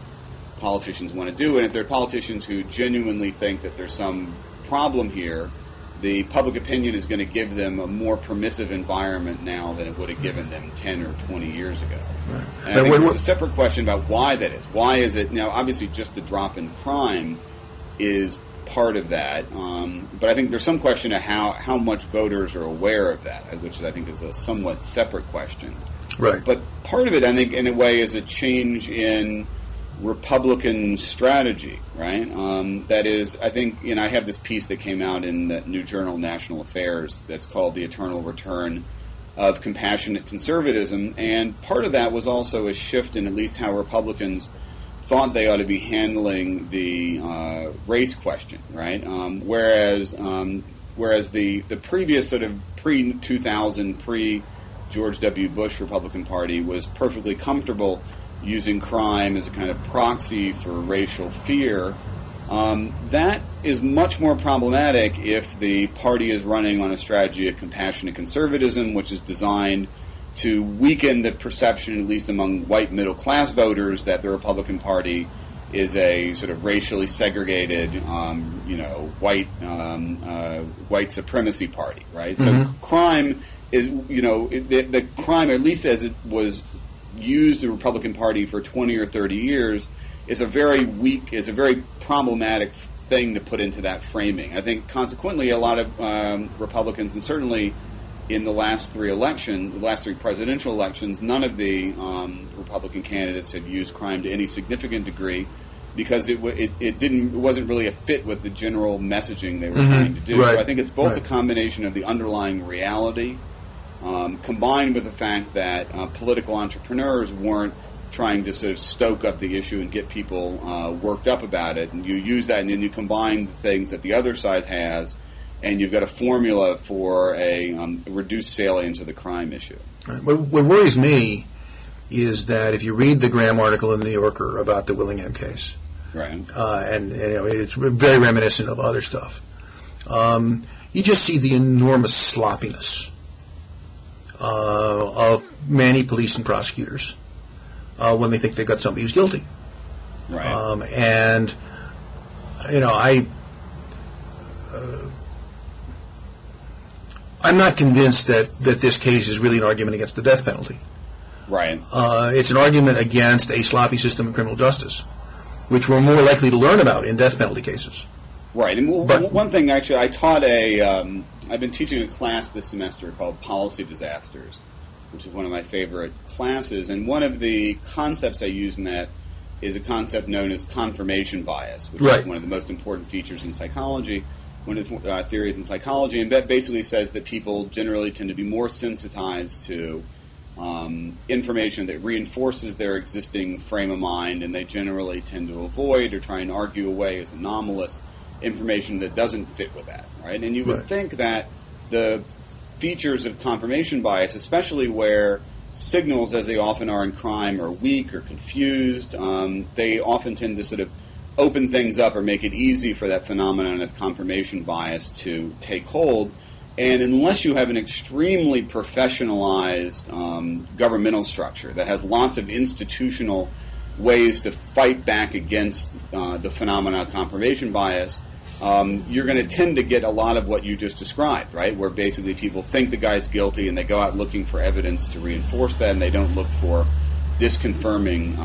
politicians want to do. And if there are politicians who genuinely think that there's some problem here, the public opinion is going to give them a more permissive environment now than it would have given them 10 or 20 years ago. Right. And I think there's a separate question about why that is. Why is it, now obviously just the drop in crime is part of that, but I think there's some question of how much voters are aware of that, which I think is a somewhat separate question.
Right.
But part of it, I think, in a way, is a change in Republican strategy, right? That is, I think, I have this piece that came out in the new journal, National Affairs, that's called The Eternal Return of Compassionate Conservatism, and part of that was also a shift in at least how Republicans thought they ought to be handling the race question, right? Whereas the previous sort of pre-2000, pre-George W. Bush Republican Party was perfectly comfortable using crime as a kind of proxy for racial fear, that is much more problematic if the party is running on a strategy of compassionate conservatism, which is designed to weaken the perception, at least among white middle-class voters, that the Republican Party is a sort of racially segregated, white supremacy party, right? Mm-hmm. So crime is, the crime, at least as it was used in the Republican Party for 20 or 30 years, is a very problematic thing to put into that framing. I think, consequently, a lot of Republicans, and certainly in the last three presidential elections, none of the Republican candidates have used crime to any significant degree because it wasn't really a fit with the general messaging they were trying to do. Right. So I think it's both a combination of the underlying reality combined with the fact that political entrepreneurs weren't trying to sort of stoke up the issue and get people worked up about it. And you use that, and then you combine the things that the other side has, and you've got a formula for a reduced salience of the crime issue.
Right. What worries me is that if you read the Graham article in the New Yorker about the Willingham case,
right,
and it's very reminiscent of other stuff, you just see the enormous sloppiness of many police and prosecutors when they think they've got somebody who's guilty.
Right.
I'm not convinced that this case is really an argument against the death penalty.
Right.
It's an argument against a sloppy system of criminal justice, which we're more likely to learn about in death penalty cases.
Right. And one thing, actually, I've been teaching a class this semester called Policy Disasters, which is one of my favorite classes. And one of the concepts I use in that is a concept known as confirmation bias, which is one of the most important features in psychology, one of the theories in psychology. And that basically says that people generally tend to be more sensitized to information that reinforces their existing frame of mind, and they generally tend to avoid or try and argue away as anomalous information that doesn't fit with that, right? And you would think that the features of confirmation bias, especially where signals, as they often are in crime, are weak or confused, they often tend to sort of open things up or make it easy for that phenomenon of confirmation bias to take hold. And unless you have an extremely professionalized governmental structure that has lots of institutional ways to fight back against the phenomenon of confirmation bias, you're going to tend to get a lot of what you just described, right? Where basically people think the guy's guilty and they go out looking for evidence to reinforce that, and they don't look for disconfirming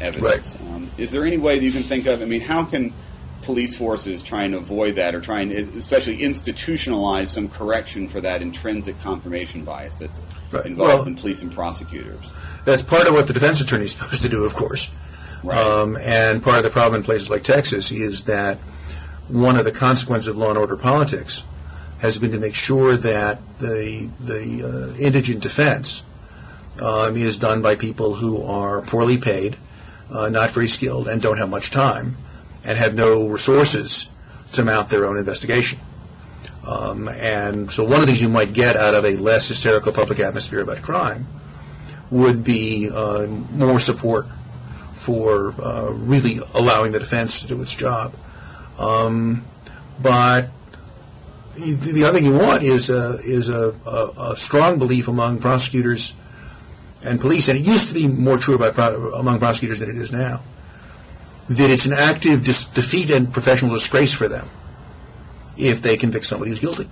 evidence.
Right.
Is there any way that you can think of, I mean, how can police forces try and avoid that, or try and especially institutionalize some correction for that intrinsic confirmation bias that's involved in police and prosecutors?
That's part of what the defense attorney is supposed to do, of course.
Right.
And part of the problem in places like Texas is that one of the consequences of law and order politics has been to make sure that the indigent defense is done by people who are poorly paid, not very skilled, and don't have much time, and have no resources to mount their own investigation. And so one of the things you might get out of a less hysterical public atmosphere about crime would be more support for really allowing the defense to do its job. But the other thing you want is a strong belief among prosecutors and police, and it used to be more true among prosecutors than it is now, that it's an active defeat and professional disgrace for them if they convict somebody who's guilty.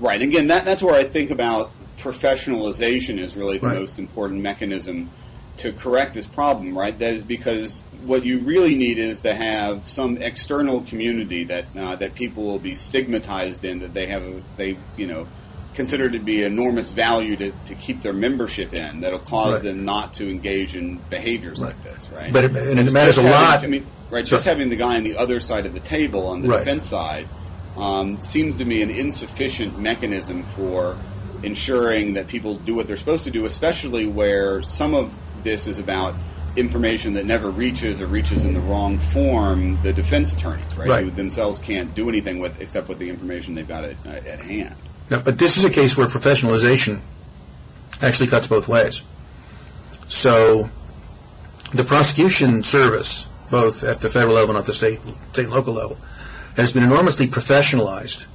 Right. Again, that's where I think about professionalization is really the most important mechanism to correct this problem, right? That is because what you really need is to have some external community that people will be stigmatized in, that they consider to be enormous value to keep their membership in, that'll cause them not to engage in behaviors like this, right?
But it matters a lot.
Just having the guy on the other side of the table, on the defense side, seems to me an insufficient mechanism for ensuring that people do what they're supposed to do, especially where some of this is about information that never reaches or reaches in the wrong form the defense attorneys, who themselves can't do anything with except with the information they've got at hand.
No, but this is a case where professionalization actually cuts both ways. So the prosecution service, both at the federal level and at the state and local level, has been enormously professionalized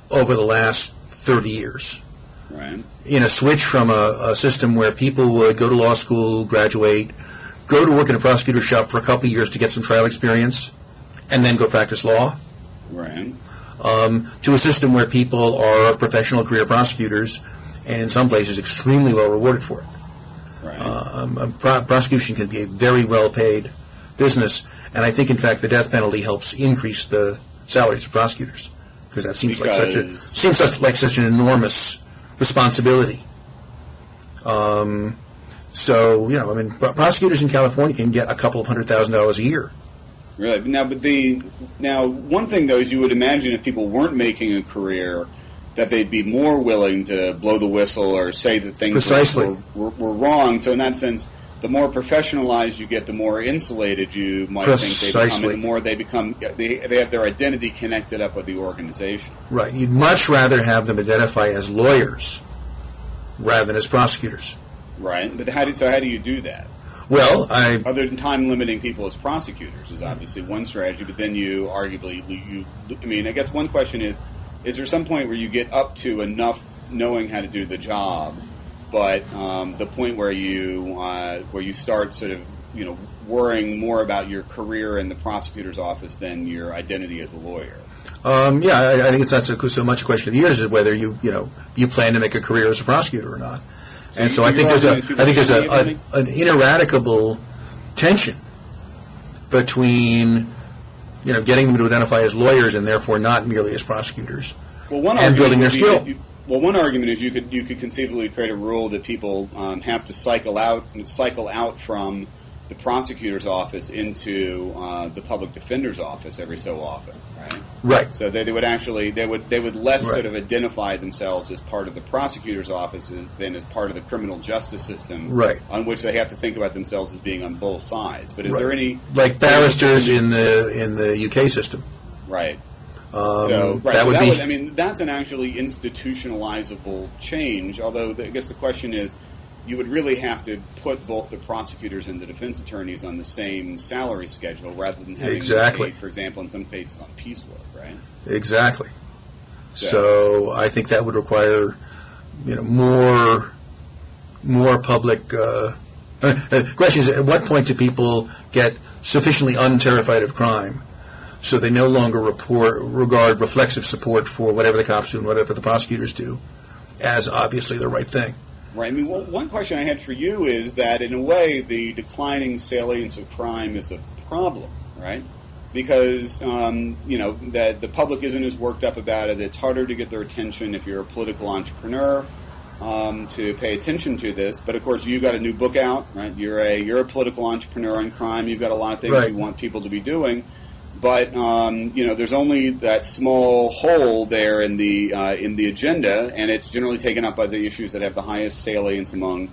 over the last 30 years.
Right.
In a switch from a system where people would go to law school, graduate, go to work in a prosecutor's shop for a couple of years to get some trial experience, and then go practice law.
Right.
To a system where people are professional career prosecutors, and in some places extremely well rewarded for it. Right. Prosecution can be a very well-paid business, and I think, in fact, the death penalty helps increase the salaries of prosecutors, because that seems like such an enormous responsibility. So, prosecutors in California can get a couple of $100,000 a year.
Really? Now, one thing, though, is you would imagine if people weren't making a career, that they'd be more willing to blow the whistle or say that things were wrong. So in that sense, the more professionalized you get, the more insulated you might think they become, and the more they have their identity connected up with the organization.
Right. You'd much rather have them identify as lawyers rather than as prosecutors. Right.
But how do you do that?
Well,
other than time limiting people as prosecutors is obviously one strategy, but then you arguably I guess one question is there some point where you get up to enough knowing how to do the job, but the point where you start sort of worrying more about your career in the prosecutor's office than your identity as a lawyer?
I think it's not so much a question of years as whether you plan to make a career as a prosecutor or not. And so I think there's an ineradicable tension between getting them to identify as lawyers and therefore not merely as prosecutors,
well,
and building their skill.
One argument is you could conceivably create a rule that people have to cycle out from the prosecutor's office into the public defender's office every so often, right?
Right.
So they would less
Right.
sort of identify themselves as part of the prosecutor's office than as part of the criminal justice system,
Right.
on which they have to think about themselves as being on both sides. But is
Right.
there any
like barristers in the UK system?
right? That's an actually institutionalizable change. Although I guess the question is, you would really have to put both the prosecutors and the defense attorneys on the same salary schedule rather than having them paid, for example, in some cases on piecework, right?
Exactly. So I think that would require, more public. The question is, at what point do people get sufficiently unterrified of crime so they no longer regard reflexive support for whatever the cops do and whatever the prosecutors do as obviously the right thing?
Right. I mean, one question I had for you is that, in a way, the declining salience of crime is a problem, right? Because, that the public isn't as worked up about it. It's harder to get their attention if you're a political entrepreneur to pay attention to this. But, of course, you got a new book out, right? You're a political entrepreneur on crime. You've got a lot of things
right.
you want people to be doing. But there's only that small hole there in the agenda, and it's generally taken up by the issues that have the highest salience among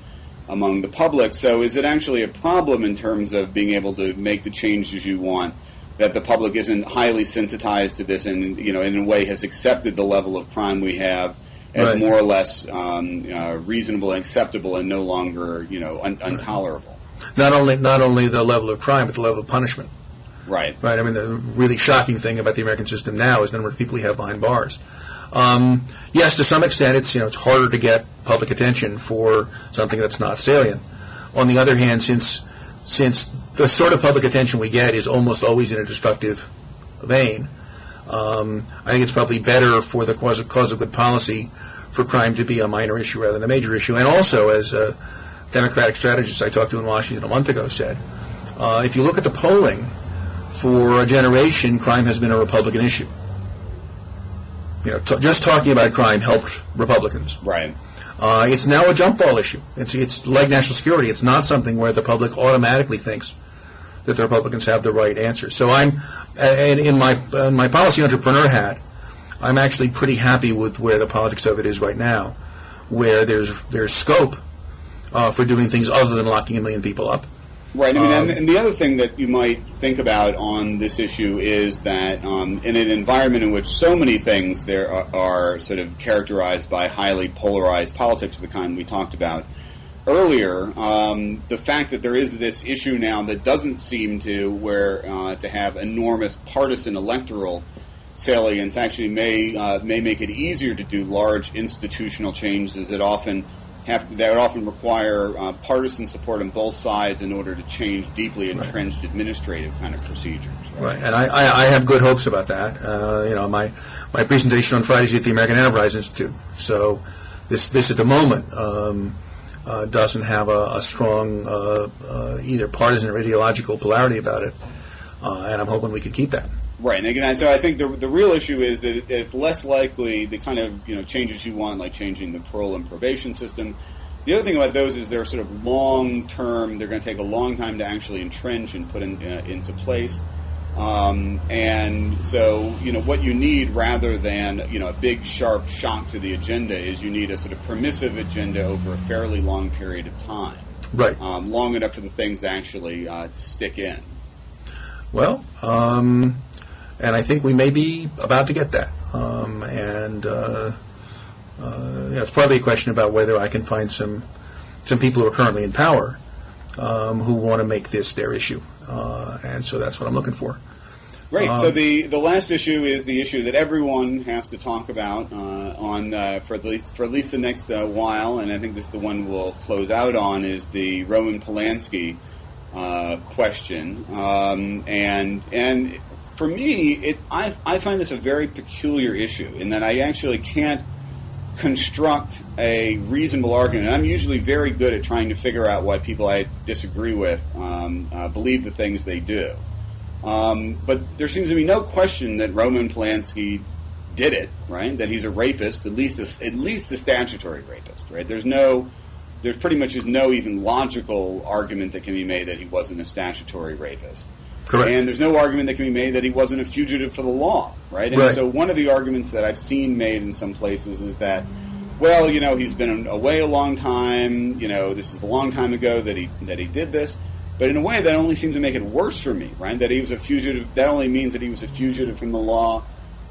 the public. So, is it actually a problem in terms of being able to make the changes you want, that the public isn't highly sensitized to this, and in a way has accepted the level of crime we have as
right.
more or less reasonable and acceptable, and no longer intolerable?
Not only the level of crime, but the level of punishment.
Right.
Right. I mean, the really shocking thing about the American system now is the number of people we have behind bars. Yes, to some extent, it's harder to get public attention for something that's not salient. On the other hand, since the sort of public attention we get is almost always in a destructive vein, I think it's probably better for the cause of good policy for crime to be a minor issue rather than a major issue. And also, as a Democratic strategist I talked to in Washington a month ago said, if you look at the polling, for a generation, crime has been a Republican issue. Just talking about crime helped Republicans.
Right.
It's now a jump ball issue. It's like national security. It's not something where the public automatically thinks that the Republicans have the right answer. So in my policy entrepreneur hat, I'm actually pretty happy with where the politics of it is right now, where there's scope for doing things other than locking 1 million people up.
Right. I mean, and the other thing that you might think about on this issue is that in an environment in which so many things there are sort of characterized by highly polarized politics of the kind we talked about earlier, the fact that there is this issue now that doesn't seem to have enormous partisan electoral salience actually may make it easier to do large institutional changes that would often require partisan support on both sides in order to change deeply entrenched right. administrative kind of procedures.
Right, and I have good hopes about that. My presentation on Friday is at the American Enterprise Institute. So this at the moment doesn't have a strong either partisan or ideological polarity about it, and I'm hoping we could keep that.
Right, and again, so I think the real issue is that it's less likely the kind of changes you want, like changing the parole and probation system. The other thing about those is they're sort of long term. They're going to take a long time to actually entrench and put into place. And so what you need rather than a big sharp shock to the agenda is you need a sort of permissive agenda over a fairly long period of time.
Right,
long enough for the things to actually stick in.
Well. And I think we may be about to get that. It's probably a question about whether I can find some people who are currently in power who want to make this their issue. And so that's what I'm looking for.
Right. So the last issue is the issue that everyone has to talk about for at least the next while, and I think this is the one we'll close out on, is the Roman Polanski question. And for me, I find this a very peculiar issue in that I actually can't construct a reasonable argument. And I'm usually very good at trying to figure out why people I disagree with believe the things they do. But there seems to be no question that Roman Polanski did it, right? That he's a rapist, at least a statutory rapist, right? There pretty much is no even logical argument that can be made that he wasn't a statutory rapist.
Correct.
And there's no argument that can be made that he wasn't a fugitive for the law, right? And so one of the arguments that I've seen made in some places is that, well, he's been away a long time, this is a long time ago that he did this. But in a way, that only seems to make it worse for me, right? That he was a fugitive. That only means that he was a fugitive from the law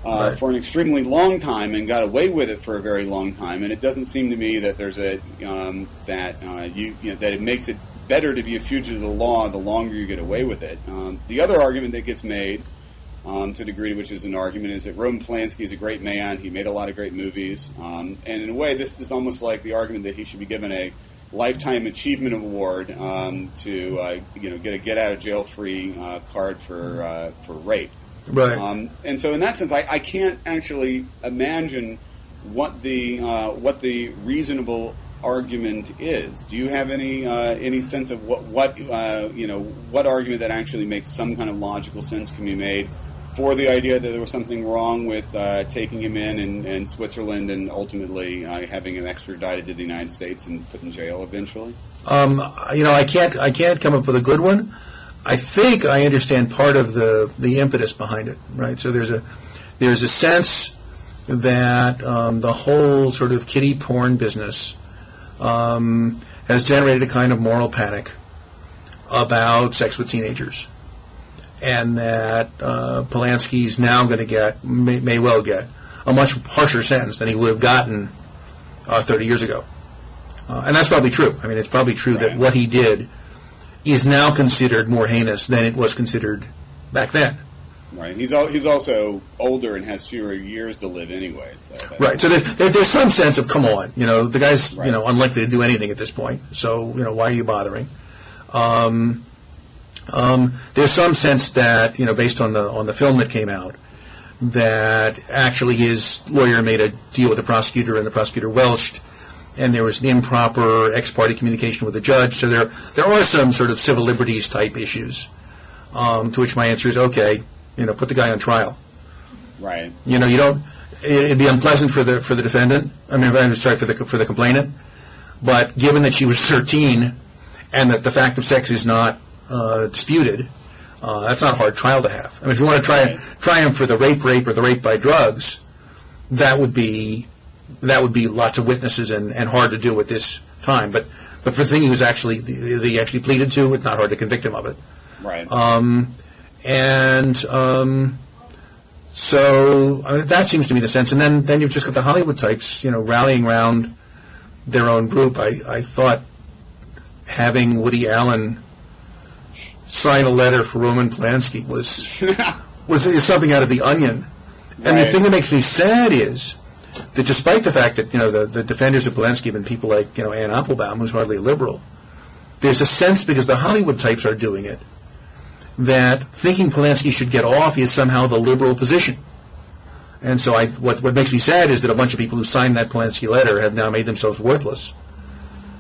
for an extremely long time and got away with it for a very long time. And it doesn't seem to me that there's that it makes it better to be a fugitive of the law the longer you get away with it. The other argument that gets made, to a degree which is an argument, is that Roman Polanski is a great man. He made a lot of great movies, and in a way, this is almost like the argument that he should be given a Lifetime Achievement Award to get a get out of jail free card for rape.
Right.
And so in that sense, I can't actually imagine what the reasonable argument is. Do you have any sense of what argument that actually makes some kind of logical sense can be made for the idea that there was something wrong with taking him in Switzerland and ultimately having him extradited to the United States and put in jail eventually?
I can't come up with a good one. I think I understand part of the impetus behind it, right? So there's a sense that the whole sort of kiddie porn business has generated a kind of moral panic about sex with teenagers. And that Polanski's now going to may well get, a much harsher sentence than he would have gotten 30 years ago. And that's probably true. I mean, it's probably true that what he did is now considered more heinous than it was considered back then.
Right. He's also older and has fewer years to live anyway.
Right. So there's some sense of, come on, the guy's unlikely to do anything at this point. So why are you bothering? There's some sense that, based on the film that came out, that actually his lawyer made a deal with the prosecutor and the prosecutor welched, and there was an improper ex-parte communication with the judge. So there are some sort of civil liberties type issues, to which my answer is, okay, put the guy on trial.
Right.
It'd be unpleasant for the defendant. I mean, I'm sorry, for the complainant. But given that she was 13 and that the fact of sex is not disputed, that's not a hard trial to have. I mean, if you want to try him for the rape or the rape by drugs, that would be lots of witnesses and hard to do at this time. But for the thing he actually pleaded to, it's not hard to convict him of it.
Right.
So that seems to be the sense. And then you've just got the Hollywood types, rallying around their own group. I thought having Woody Allen sign a letter for Roman Polanski is something out of The Onion. And the thing that makes me sad is that despite the fact that the defenders of Polanski have been people like Ann Applebaum, who's hardly a liberal, there's a sense, because the Hollywood types are doing it, that thinking Polanski should get off is somehow the liberal position. And so what makes me sad is that a bunch of people who signed that Polanski letter have now made themselves worthless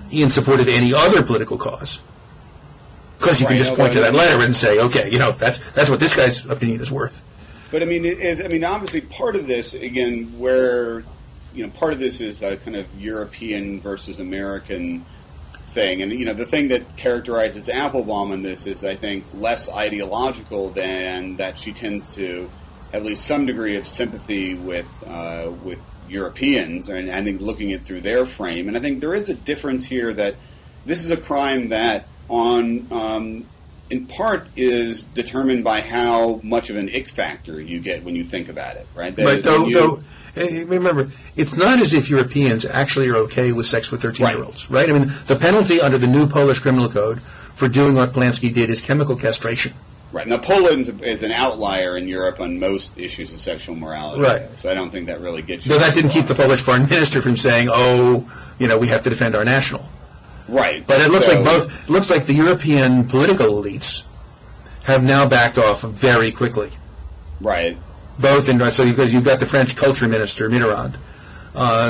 in support of any other political cause. Because you can just point to that letter and say, okay, that's what this guy's opinion is worth.
But obviously part of this, again, where part of this is a kind of European versus American thing, and the thing that characterizes Applebaum in this is, I think, less ideological than that she tends to have at least some degree of sympathy with Europeans, and I think looking at through their frame. And I think there is a difference here that this is a crime that in part is determined by how much of an ick factor you get when you think about it, right?
Though, remember, it's not as if Europeans actually are okay with sex with 13-year-olds, right? I mean, the penalty under the new Polish criminal code for doing what Polanski did is chemical castration.
Right. Now, Poland is an outlier in Europe on most issues of sexual morality. Right. So I don't think that really gets you.
Though that didn't keep the Polish foreign minister from saying, we have to defend our national.
Right.
But it looks like the European political elites have now backed off very quickly.
Right.
Because you've got the French culture minister, Mitterrand,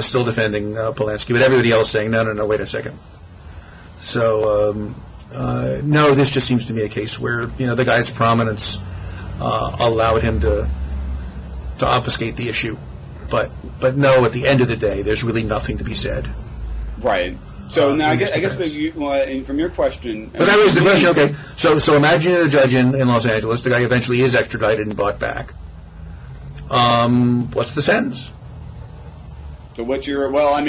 still defending Polanski, but everybody else saying, no, wait a second. So, no, this just seems to be a case where, the guy's prominence. allowed him to obfuscate the issue. But no, at the end of the day, there's really nothing to be said.
Right. So now I guess from your question...
But that was the question, okay. So imagine a judge in Los Angeles, the guy eventually is extradited and brought back. What's the sentence?
So what's your... Well, I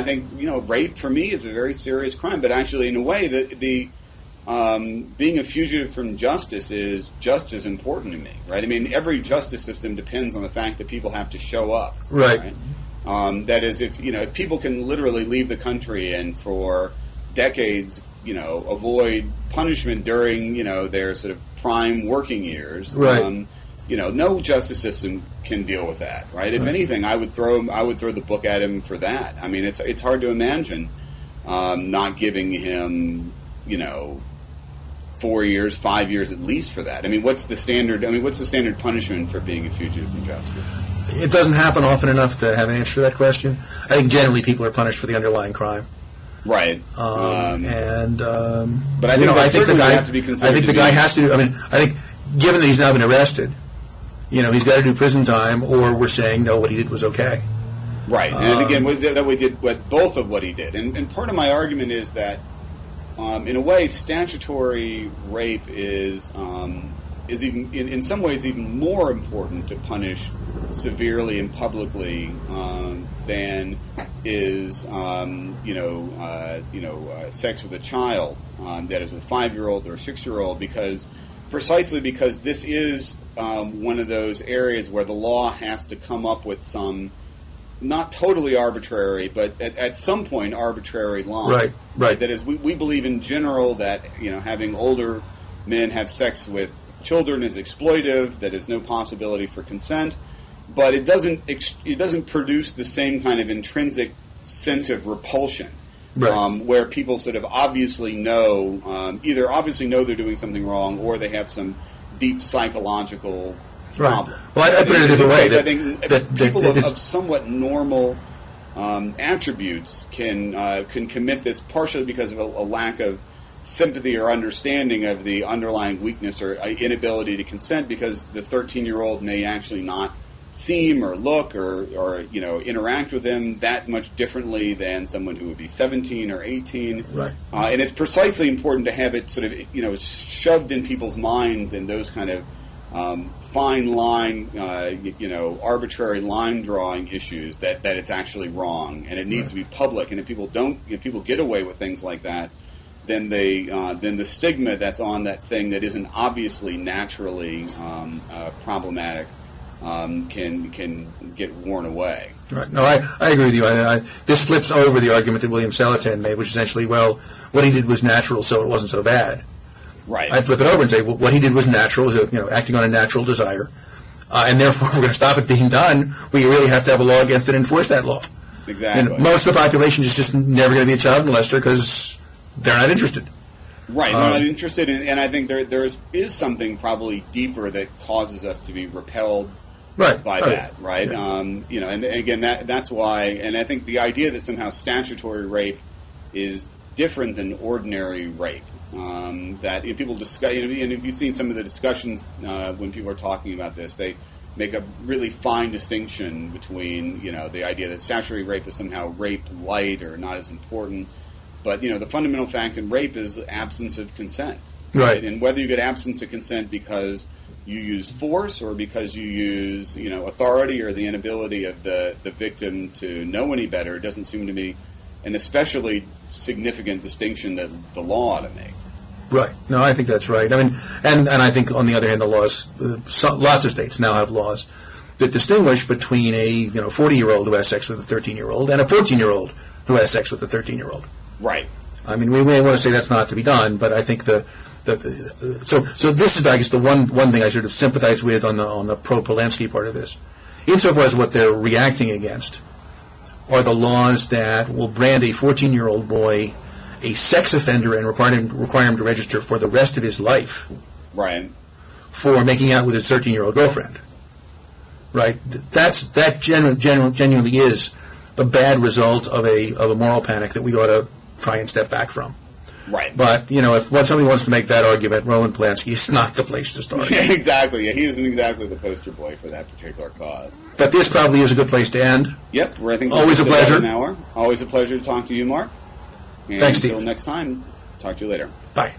think, rape for me is a very serious crime, but actually in a way the being a fugitive from justice is just as important to me, right? I mean, every justice system depends on the fact that people have to show up.
Right?
That is, if people can literally leave the country and for decades, avoid punishment during, their sort of prime working years,
right?
No justice system can deal with that, right? If anything, I would throw the book at him for that. I mean, it's hard to imagine not giving him, 4 years, 5 years at least for that. I mean, what's the standard punishment for being a fugitive from justice?
It doesn't happen often enough to have an answer to that question. I think generally people are punished for the underlying crime.
Right.
But I think
the guy have to be considered.
I think the guy has to. I mean, I think given that he's now been arrested, he's got to do prison time, or we're saying no, what he did was okay.
Right. And again, that we did both of what he did, and part of my argument is that, in a way, statutory rape is even in some ways even more important to punish severely and publicly than is sex with a child, that is with a 5-year-old or a 6-year-old, precisely because this is one of those areas where the law has to come up with some not totally arbitrary, but at some point arbitrary line.
Right.
That is, we believe in general that having older men have sex with children is exploitive. That is no possibility for consent. But it doesn't produce the same kind of intrinsic sense of repulsion,
right.
Where people sort of obviously know they're doing something wrong, or they have some deep psychological problem.
Right. Well, I put it a different way.
I think people of somewhat normal attributes can commit this partially because of a lack of sympathy or understanding of the underlying weakness or inability to consent, because the 13-year-old may actually not seem or look or interact with them that much differently than someone who would be 17 or 18.
Right.
And it's precisely important to have it sort of shoved in people's minds in those kind of fine line, arbitrary line drawing issues that it's actually wrong and it needs to be public. And if people get away with things like that, then the stigma that's on that thing that isn't obviously naturally problematic can get worn away.
Right. No, I agree with you. This flips over the argument that William Salatin made, which essentially, what he did was natural, so it wasn't so bad.
Right.
I'd flip it over and say, what he did was natural, acting on a natural desire, and therefore, if we're going to stop it being done, we really have to have a law against it and enforce that law.
Exactly.
And most of the population is just never going to be a child molester because they're not interested.
Right, they're not interested, and I think there is something probably deeper that causes us to be repelled by that, right?
Yeah.
And again, that's why, and I think the idea that somehow statutory rape is different than ordinary rape, that people discuss, and if you've seen some of the discussions when people are talking about this, they make a really fine distinction between, the idea that statutory rape is somehow rape light or not as important. But, the fundamental fact in rape is the absence of consent.
Right.
And whether you get absence of consent because you use force or because you use, authority or the inability of the victim to know any better, doesn't seem to be an especially significant distinction that the law ought to make.
Right. No, I think that's right. I mean, and I think on the other hand, the laws, lots of states now have laws that distinguish between a 40-year-old who has sex with a 13-year-old and a 14-year-old who has sex with a 13-year-old.
Right.
I mean, we may want to say that's not to be done, but I think so this is, I guess, the one thing I sort of sympathize with on the pro-Polanski part of this. Insofar as what they're reacting against are the laws that will brand a 14-year-old boy a sex offender and require him to register for the rest of his life.
Right.
For making out with his 13-year-old girlfriend. Right. That genuinely is the bad result of a moral panic that we ought to try and step back from.
Right.
But, if somebody wants to make that argument, Roman Polanski is not the place to start.
Yeah, exactly. Yeah, he isn't exactly the poster boy for that particular cause.
But this probably is a good place to end.
Yep. I think
always a pleasure.
An hour. Always a pleasure to talk to you, Mark. And
Thanks, Steve.
Until next time, talk to you later.
Bye.